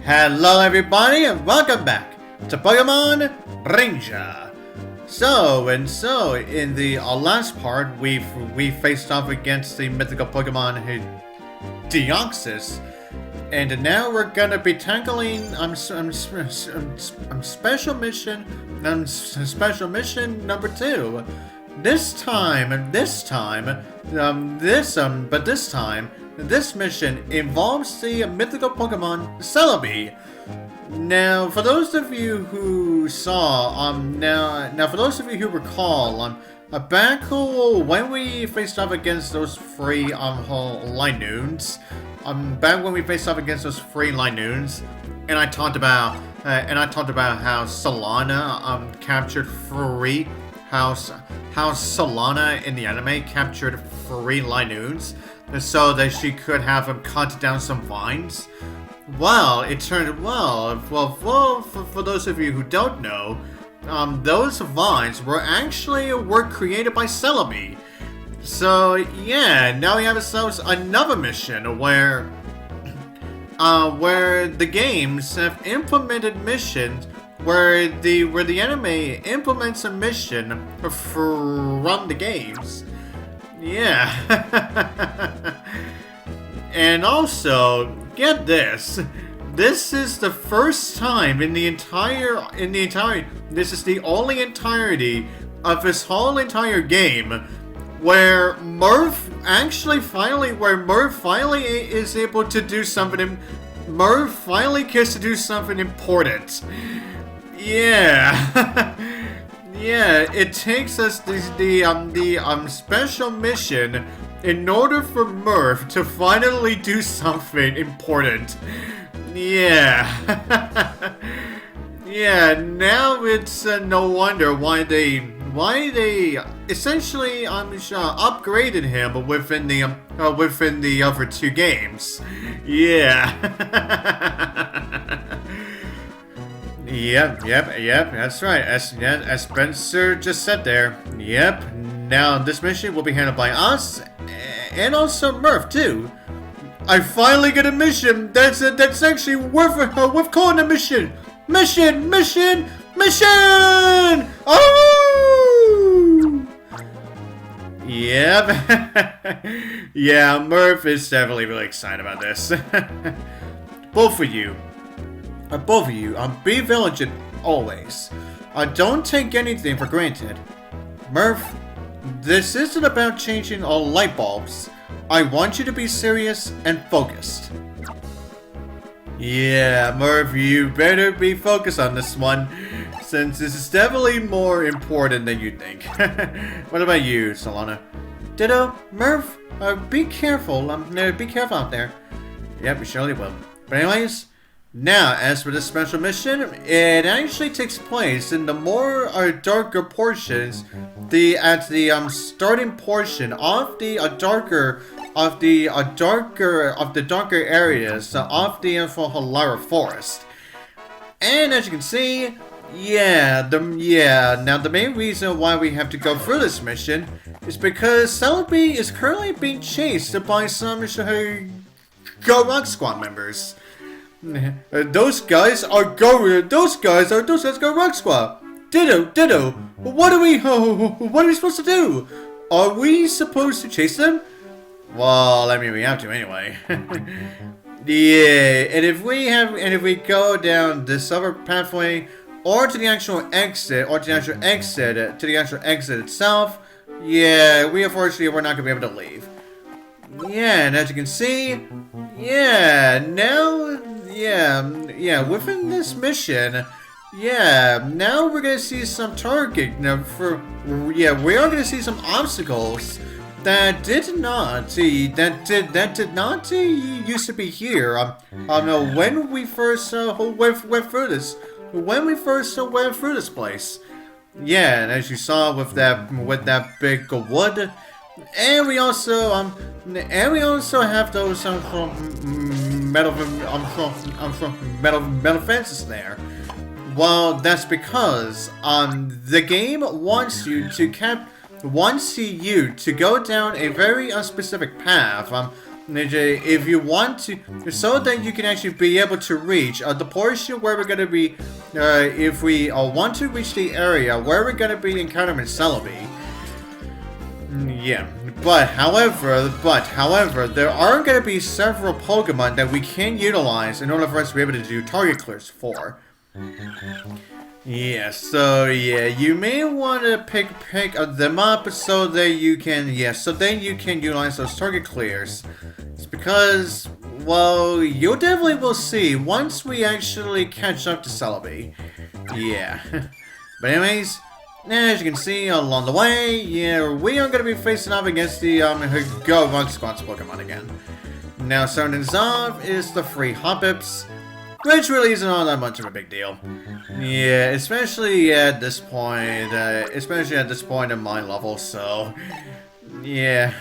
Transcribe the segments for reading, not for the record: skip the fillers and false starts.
Hello everybody and welcome back to Pokemon Ranger. So in the last part we faced off against the mythical Pokemon Deoxys, and now we're gonna be tackling special mission number 2. This mission involves the mythical Pokemon Celebi. Now, for those of you who saw, for those of you who recall, back when we faced off against those free Linoons, and I talked about how Solana captured free. How Solana in the anime captured free Linoons so that she could have him cut down some vines. Well, it turned for those of you who don't know, those vines were created by Celebi. So yeah, now we have ourselves another mission where the games have implemented missions where the anime implements a mission from the games. Yeah. And also, get this. This is the first time this is the only entirety of this whole entire game where Murph finally is able to do something. Murph finally gets to do something important. Yeah. Yeah, it takes us the special mission in order for Murph to finally do something important. Yeah. Yeah, now it's no wonder why they essentially upgraded him within the other two games. Yeah. Yep, that's right. As Spenser just said there. Yep. Now this mission will be handled by us, and also Murph too. I finally get a mission that's actually worth calling a mission. Mission! Oh! Yep. Yeah, Murph is definitely really excited about this. Both of you, be vigilant always. Don't take anything for granted. Murph, this isn't about changing all light bulbs. I want you to be serious and focused. Yeah, Murph, you better be focused on this one, since this is definitely more important than you think. What about you, Solana? Ditto, Murph, be careful. Be careful out there. Yep, we surely will. But anyways, now, as for this special mission, it actually takes place in the more darker portions, at the starting portion of the darker areas of the Lyra Forest. And as you can see, now the main reason why we have to go through this mission is because Celebi is currently being chased by some Go Rock Squad members. Those guys are Go Rock Squad. Ditto. What are we supposed to do? Are we supposed to chase them? Well, I mean, we have to anyway. Yeah, and if we go down this other pathway, or to the actual exit, itself, yeah, unfortunately we're not gonna be able to leave. Yeah, and as you can see, within this mission, now we're gonna see some target. We are gonna see some obstacles that did not used to be here. When we first went through this, place. Yeah, and as you saw with that big wood. And we also have those metal fences there. Well, that's because the game wants you to go down a very specific path if you want to, so that you can actually be able to reach the portion where we're gonna be, if we want to reach the area where we're gonna be encountering Celebi. Yeah, but however, there are gonna be several Pokemon that we can utilize in order for us to be able to do target clears for. Yeah, so yeah, you may want to pick them up so that you can, utilize those target clears. It's because, well, you definitely will see once we actually catch up to Celebi. Yeah. But anyways, as you can see along the way, yeah, we are going to be facing off against the Go Rock Squad's Pokemon again. Now, starting us off is the free Hoppips, which really isn't all that much of a big deal. Yeah, especially at this point in my level, so... Yeah.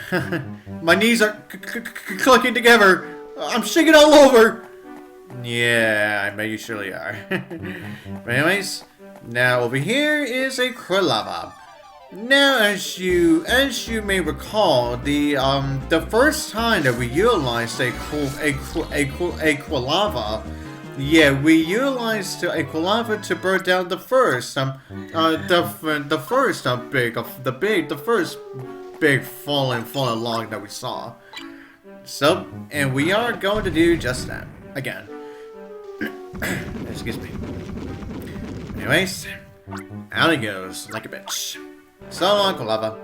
My knees are clicking together! I'm shaking all over! Yeah, I bet you surely are. But anyways, now over here is a Quilava. Now, as you may recall, the first time that we utilized a Quilava, yeah, we utilized a Quilava to burn down the first big fallen log that we saw. So, and we are going to do just that again. Excuse me. Anyways, out he goes like a bitch. So long, Quilava.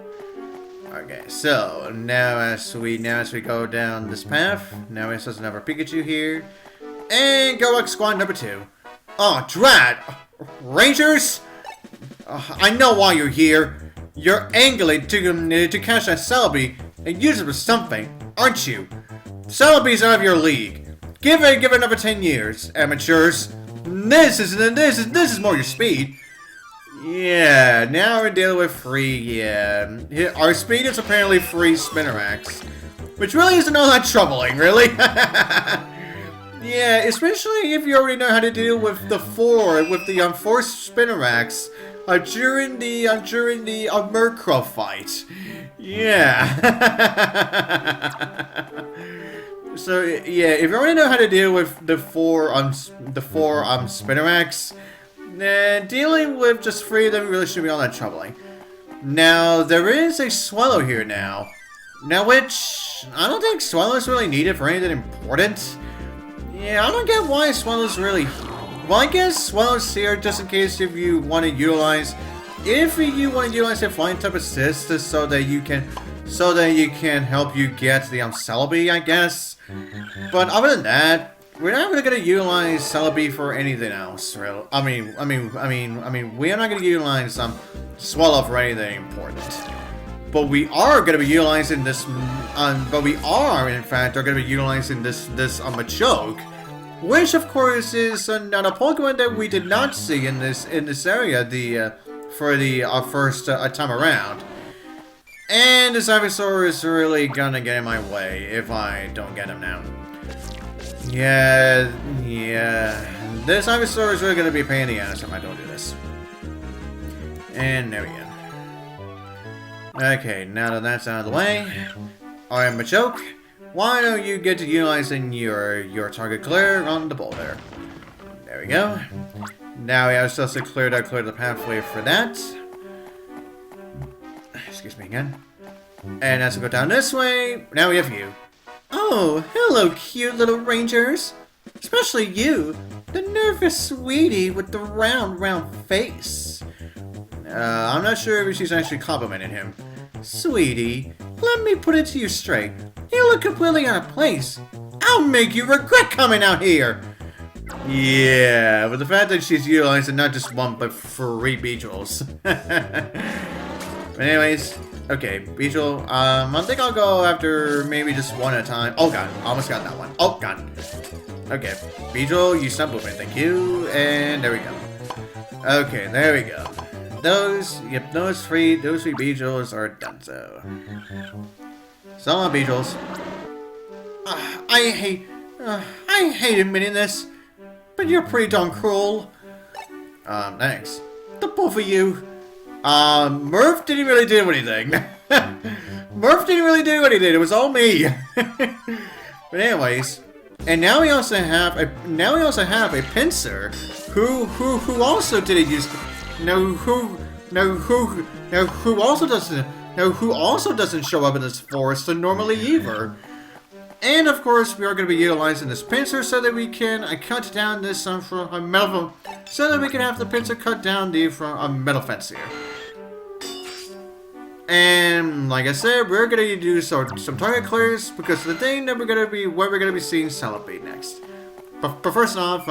Okay, so now as we go down this path, now it says another Pikachu here. And Go Rock Squad number 2. Oh, drat! Rangers? I know why you're here. You're angling to catch that Celebi and use it for something, aren't you? Celebi's out of your league. Give it another 10 years, amateurs. This is more your speed. Yeah, now we're dealing with free, yeah. Our speed is apparently free Spinarax, which really isn't all that troubling, really. Yeah, especially if you already know how to deal with the forced Spinarax during the Murph fight. Yeah. So yeah, if you already know how to deal with the four Spinarax, then dealing with just 3 of them really shouldn't be all that troubling. Now there is a Swallow here now, which I don't think Swallow is really needed for anything important. Yeah, I don't get why Swallow's really... Well, I guess Swallow's here just in case if you want to utilize... If you want to utilize a flying type assist so that you can help you get the Celebi, I guess. But other than that, we're not really going to utilize Celebi for anything else, really. I mean, we are not going to utilize Swallow for anything important. But we are going to be utilizing this. But we are, in fact, going to be utilizing this Machoke, which of course is another Pokemon that we did not see in this area for the first time around. And this Ivysaur is really gonna get in my way if I don't get him now. Yeah. This Ivysaur is really gonna be a pain in the ass if I don't do this. And there we go. Okay, now that that's out of the way, alright, Machoke, why don't you get to utilizing your target clear on the boulder? There we go. Now we have just to clear the pathway for that. Excuse me again. And as we go down this way, now we have you. Oh, hello, cute little rangers. Especially you, the nervous sweetie with the round face. I'm not sure if she's actually complimenting him. Sweetie, let me put it to you straight. You look completely out of place. I'll make you regret coming out here. Yeah, but the fact that she's utilizing not just 1 but 3 Beedrills. But anyways, okay, Beedrill, I think I'll go after maybe just 1 at a time. Oh god, almost got that one. Oh god. Okay, Beedrill, you stop moving, thank you, and there we go. Okay, there we go. Those 3 Beedrills are done so. So long, Beedrills. I hate admitting this, but you're pretty darn cruel. Thanks. The both of you. Murph didn't really do anything. Murph didn't really do anything, it was all me. But anyways, and now we also have a Pinsir who also didn't use who also doesn't show up in this forest normally either. And of course, we are going to be utilizing this Pinsir so that we can cut down this metal, so that we can have the Pinsir cut down the metal fence here. And like I said, we're going to do some target clears because the thing that we're going to be seeing Celebi next. But first off,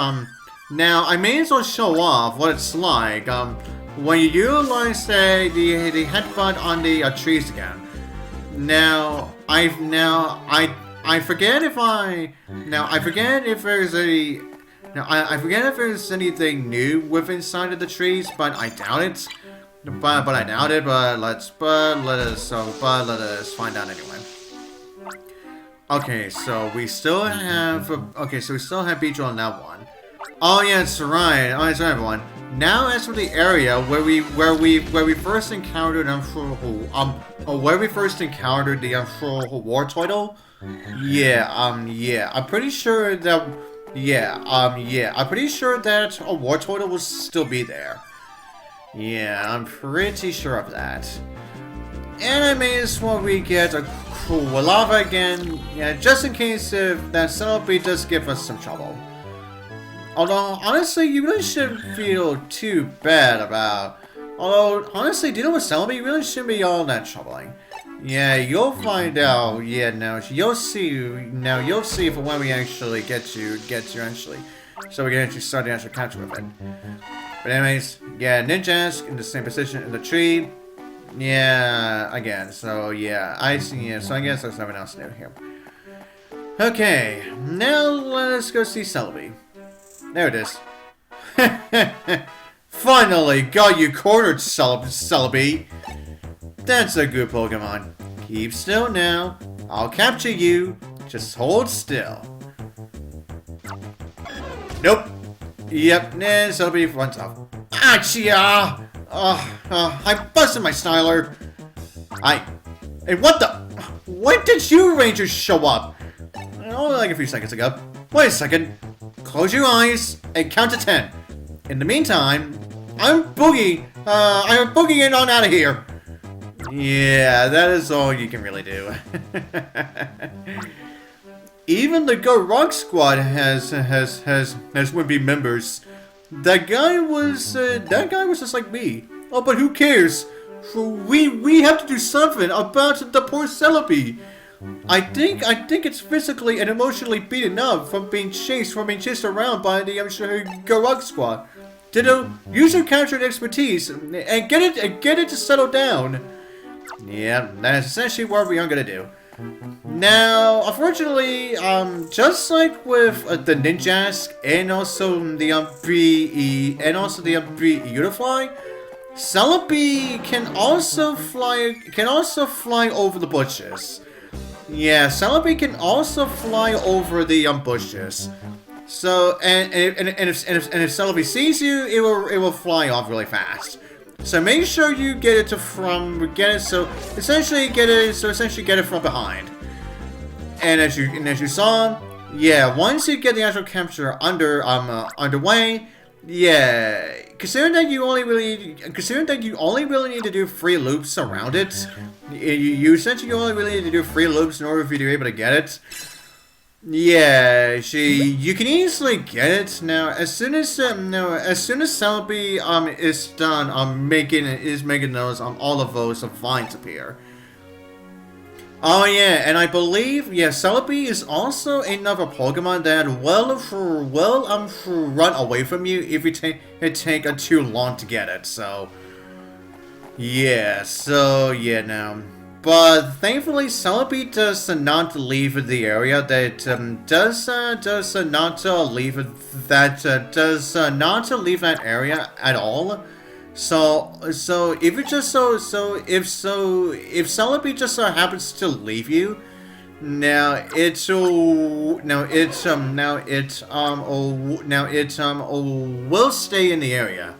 now I may as well show off what it's like when you utilize the headbutt on the trees again. Now I forget if there's anything new with inside of the trees, but I doubt it. But I doubt it. But let us find out anyway. Okay, so we still have Beedrill on that one. Oh yeah, that's right. Oh, that's right, everyone. Now as for the area where we first encountered the war turtle. I'm pretty sure that a war turtle will still be there. Yeah, I'm pretty sure of that. And I may as well get a Quilava again, yeah, just in case if that Celebi does give us some trouble. Although, honestly, you really shouldn't feel too bad about... Although, honestly, dealing with Celebi really shouldn't be all that troubling. Yeah, you'll find out. Yeah, now you'll see if when we actually get you actually, so we can actually start the actual capture with it. But anyways, yeah, Ninjask in the same position in the tree. Yeah, again. So yeah, so I guess there's nothing else new here. Okay, now let's go see Celebi. There it is. Finally got you cornered, Celebi. That's a good Pokemon. Keep still now. I'll capture you. Just hold still. Nope. Yep, nah, Celebi runs off. Achia! I busted my styler. Hey, what the? When did you Rangers show up? Only like a few seconds ago. Wait a second. Close your eyes and count to 10. In the meantime, I'm boogieing on out of here. Yeah, that is all you can really do. Even the Go Rock Squad has would-be members. That guy was just like me. Oh, but who cares? We have to do something about the poor Celebi. I think it's physically and emotionally beaten up from being chased around by the Go Rock Squad. Ditto, use your captured expertise and get it to settle down. Yeah, that's essentially what we are gonna do. Now, unfortunately, just like with the Ninjask and also the Beautifly, Celebi can also fly over the bushes. Yeah, Celebi can also fly over the bushes. So, and if Celebi sees you, it will fly off really fast. So make sure you get it essentially get it from behind. And as you saw, yeah, once you get the actual capture underway, yeah, considering that you only really need to do 3 loops around it, you essentially only really need to do 3 loops in order for you to be able to get it. Yeah, you can easily get it now. As soon as Celebi is done making those all of those vines appear. Oh yeah, and I believe Celebi is also another Pokemon that will run away from you if you take too long to get it. So yeah, now. But thankfully, Celebi does not leave the area. That does not leave that area at all. So if Celebi just happens to leave you, will stay in the area.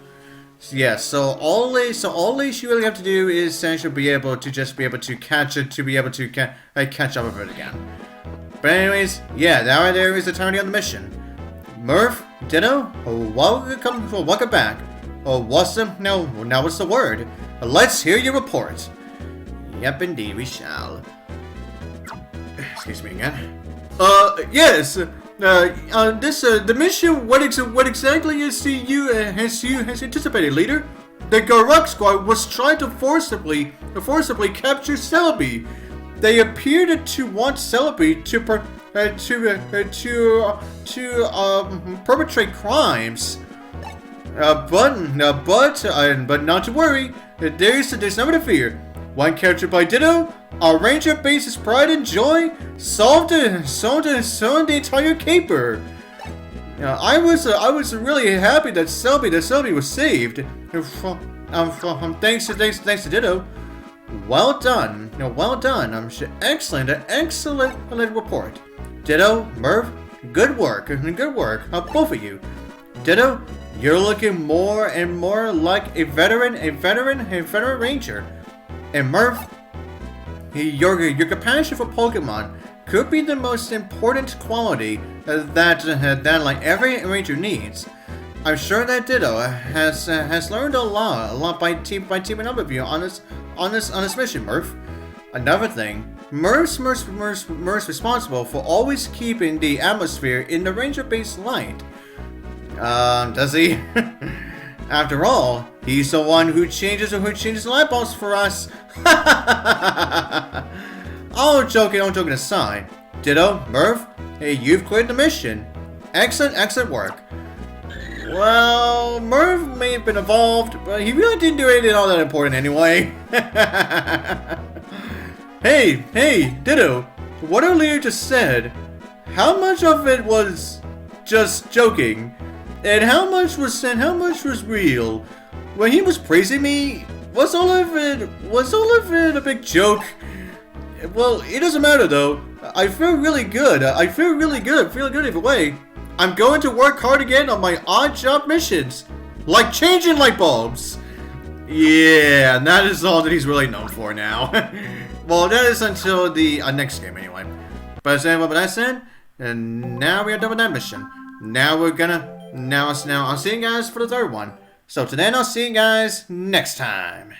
Yeah, so all you really have to do is essentially be able to catch up with it again. But anyways, yeah, now there is the turning on the mission. Murph, Ditto, welcome back. What's the word? Let's hear your report. Yep, indeed, we shall. Excuse me again. Yes. The mission. What exactly has you anticipated, leader? The Garuk squad was trying to forcibly capture Celebi. They appeared to want Celebi to perpetrate crimes. But not to worry. There's nothing to fear. One captured by Ditto, our ranger base's pride and joy solved the entire caper. I was really happy that Celebi was saved. Thanks to Ditto. Well done. Excellent report. Ditto, Murph, good work. Both of you. Ditto, you're looking more and more like a veteran ranger. And Murph, your compassion for Pokemon could be the most important quality that like every ranger needs. I'm sure that Ditto has learned a lot by teaming up with you on this mission, Murph. Another thing, Murph's responsible for always keeping the atmosphere in the ranger base light. Does he? After all, he's the one who changes light bulbs for us. All joking aside, Ditto, Murph, hey, you've cleared the mission. Excellent work. Well, Murph may have been involved, but he really didn't do anything all that important anyway. Hey, Ditto, what our leader just said, how much of it was just joking? And how much was real? When he was praising me, was all of it a big joke? Well, it doesn't matter though. I feel really good. Feeling good either way. I'm going to work hard again on my odd job missions, like changing light bulbs. Yeah, and that is all that he's really known for now. Well, that is until the next game anyway. But as I said, and now we are done with that mission. Now I'll see you guys for the third one. So today I'll see you guys next time.